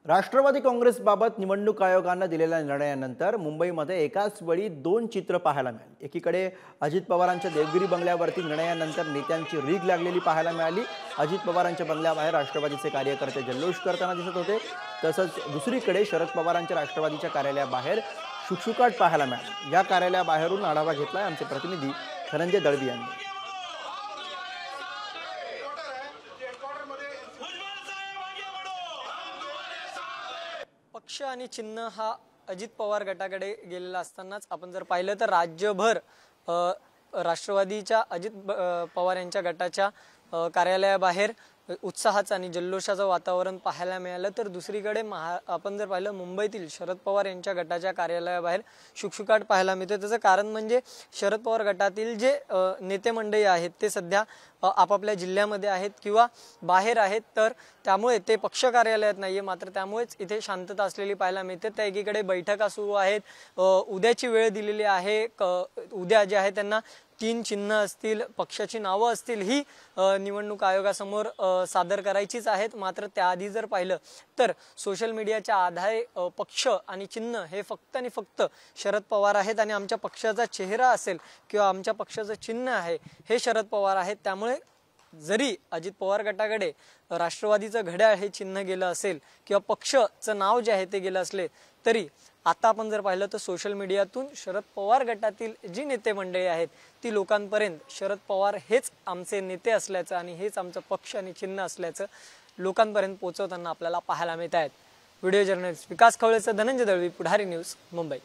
राष्ट्रवादी काँग्रेसबाबत निवडणूक आयोगाने दिलेल्या निर्णयानंतर मुंबईमध्ये एकाच वेळी दोन चित्र पाहायला मिळाली। एकीकडे अजित पवारांच्या देवगिरी बंगल्यावरती निर्णयानंतर नेत्यांची रीग लागलेली पाहायला मिळाली। अजित पवारांच्या बंगल्याबाहेर राष्ट्रवादीचे कार्यकर्ते जल्लोष करताना दिसत होते। तसंच दुसरीकडे शरद पवारांच्या राष्ट्रवादीच्या कार्यालयाबाहेर शुकशुकाट पाहायला मिळाला। या कार्यालयाबाहेरून आढावा घेतलाय आमचे प्रतिनिधी धनंजय दळवी यांनी। पक्ष आणि चिन्ह हा अजित पवार गटाकडे गेलेला असतानाच आपण जर पाहिलं तर राज्यभर राष्ट्रवादीच्या अजित पवार यांच्या गटाच्या कार्यालयाबाहेर उत्साहाचं आणि जल्लोषाचं वातावरण पाहायला मिळालं। तर दुसरीकडे आपण जर पाहिलं मुंबईतील शरद पवार यांच्या गटाच्या कार्यालयाबाहेर शुकशुकाट पाहायला मिळते। त्याचं कारण म्हणजे शरद पवार गटातील जे नेते मंडळी आहेत ते सध्या आपापल्या जिल्ह्यामध्ये आहेत किंवा बाहेर आहेत, तर त्यामुळे ते पक्ष कार्यालयात नाहीये। मात्र त्यामुळेच इथे शांतता असलेली पाहायला मिळते। त्या एकीकडे बैठका सुरू आहेत, उद्याची वेळ दिलेली आहे। उद्या जे आहे त्यांना 3 चिन्ह असतील, पक्षाची नावं असतील, ही निवडणूक आयोगासमोर सादर करायचीच आहेत। मात्र त्याआधी जर पाहिलं तर सोशल मीडियाच्या आधारे पक्ष आणि चिन्ह हे फक्त आणि फक्त शरद पवार आहेत आणि आमच्या पक्षाचा चेहरा असेल किंवा आमच्या पक्षाचं चिन्ह आहे हे शरद पवार आहेत। त्यामुळे जरी अजित पवार गटाकडे राष्ट्रवादीचं घड्याळ हे चिन्ह गेलं असेल किंवा पक्षाचं नाव जे आहे ते गेलं असले, तरी आता आपण जर पाहिलं तर सोशल मीडियातून शरद पवार गटातील जी नेते मंडळी आहेत ती लोकांपर्यंत शरद पवार हेच आमचे नेते असल्याचं आणि हेच आमचं पक्ष आणि चिन्ह असल्याचं लोकांपर्यंत पोहोचवताना आपल्याला पाहायला मिळत आहेत। व्हिडिओ जर्नलिस्ट विकास खवळेसह धनंजय दळवी, पुढारी न्यूज, मुंबई।